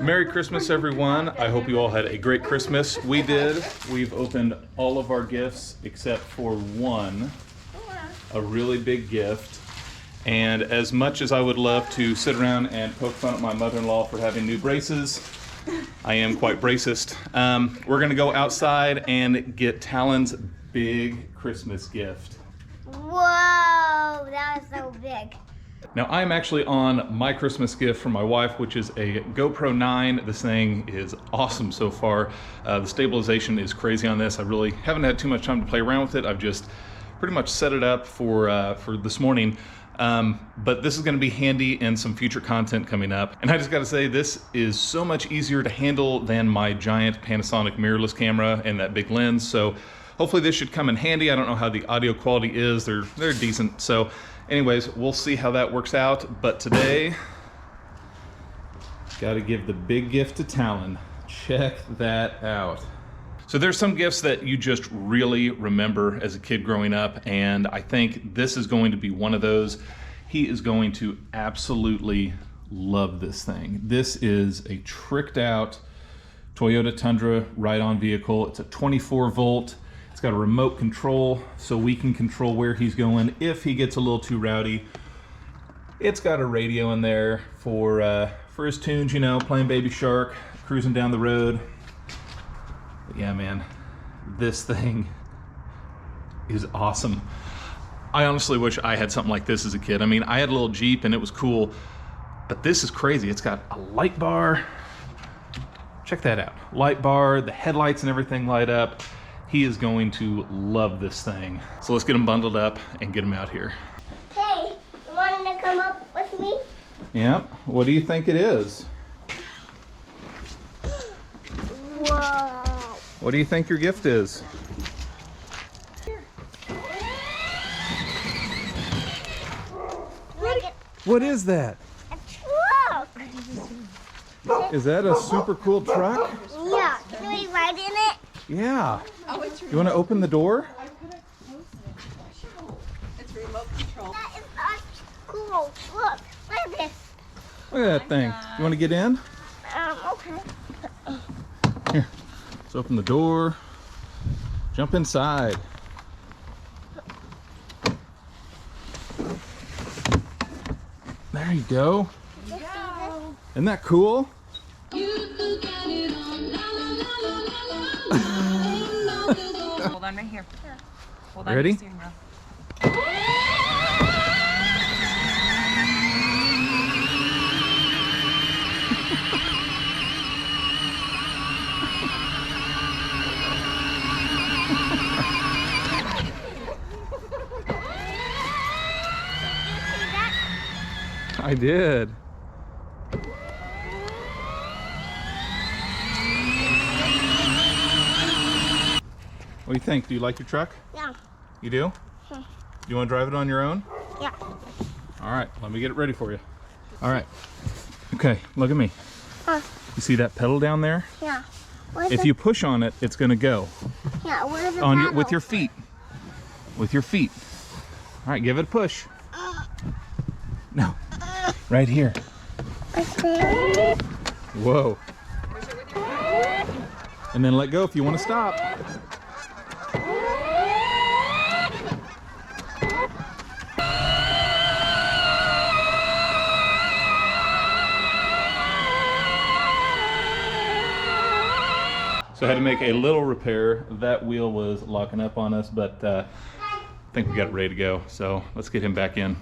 Merry Christmas, everyone. I hope you all had a great Christmas. We did. We've opened all of our gifts except for one, a really big gift. And as much as I would love to sit around and poke fun at my mother-in-law for having new braces, I am quite bracist. We're gonna go outside and get Talan's big Christmas gift. Whoa, that was so big. Now I'm actually on my Christmas gift from my wife, which is a GoPro 9. This thing is awesome so far. The stabilization is crazy on this. I really haven't had too much time to play around with it. I've just pretty much set it up for this morning. But this is going to be handy in some future content coming up. And I just got to say, this is so much easier to handle than my giant Panasonic mirrorless camera and that big lens. So hopefully this should come in handy. I don't know how the audio quality is. They're decent. So anyways, we'll see how that works out. But today, got to give the big gift to Talan. Check that out. So there's some gifts that you just really remember as a kid growing up, and I think this is going to be one of those. He is going to absolutely love this thing. This is a tricked out Toyota Tundra ride-on vehicle. It's a 24 volt. It's got a remote control so we can control where he's going if he gets a little too rowdy. It's got a radio in there for his tunes, you know, playing Baby Shark, cruising down the road. But yeah, man, this thing is awesome. I honestly wish I had something like this as a kid. I mean, I had a little Jeep and it was cool, but this is crazy. It's got a light bar. Check that out. Light bar, the headlights and everything light up. He is going to love this thing. So let's get him bundled up and get him out here. Hey, you want to come up with me? Yep. What do you think it is? Whoa. What do you think your gift is? What is that? A truck. Is that a super cool truck? Yeah. Can we ride in it? Yeah. You want to open the door? It's remote control. That is cool. Look at this. Look at that thing. You want to get in? Okay. Here. Let's open the door. Jump inside. There you go. Isn't that cool? Hold on right here. Hold on. Ready? To the steering wheel. I did. What do you think? Do you like your truck? Yeah. You do? Hmm. You want to drive it on your own? Yeah. All right, let me get it ready for you. All right. Okay, look at me. You see that pedal down there? Yeah. If you push on it, it's going to go. Yeah, where's the On paddle? with your feet. With your feet. All right, give it a push. No. Right here. Okay. Whoa. And then let go if you want to stop. So I had to make a little repair. That wheel was locking up on us, but I think we got it ready to go. So let's get him back in.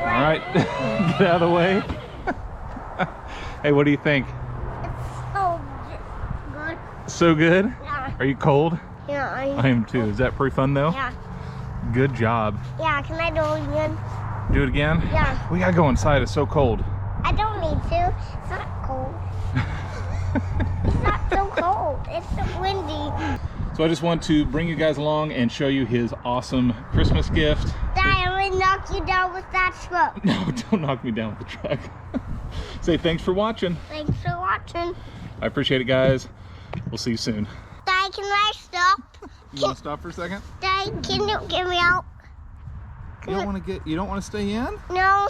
All right, get out of the way. Hey, what do you think? Oh, good. So good? Yeah. Are you cold? Yeah, I am too. Is that pretty fun though? yeah. Good job. Yeah, can I do it again? Do it again? Yeah. We gotta go inside. It's so cold. I don't need to. It's not cold. It's not so cold. It's so windy. So I just want to bring you guys along and show you his awesome Christmas gift. Dad, I'm gonna knock you down with that truck. No, don't knock me down with the truck. Say thanks for watching. Thanks for watching. I appreciate it, guys. We'll see you soon. Dad, can I stop? You want to stop for a second? Dad, can you get me out? You don't want to stay in? No.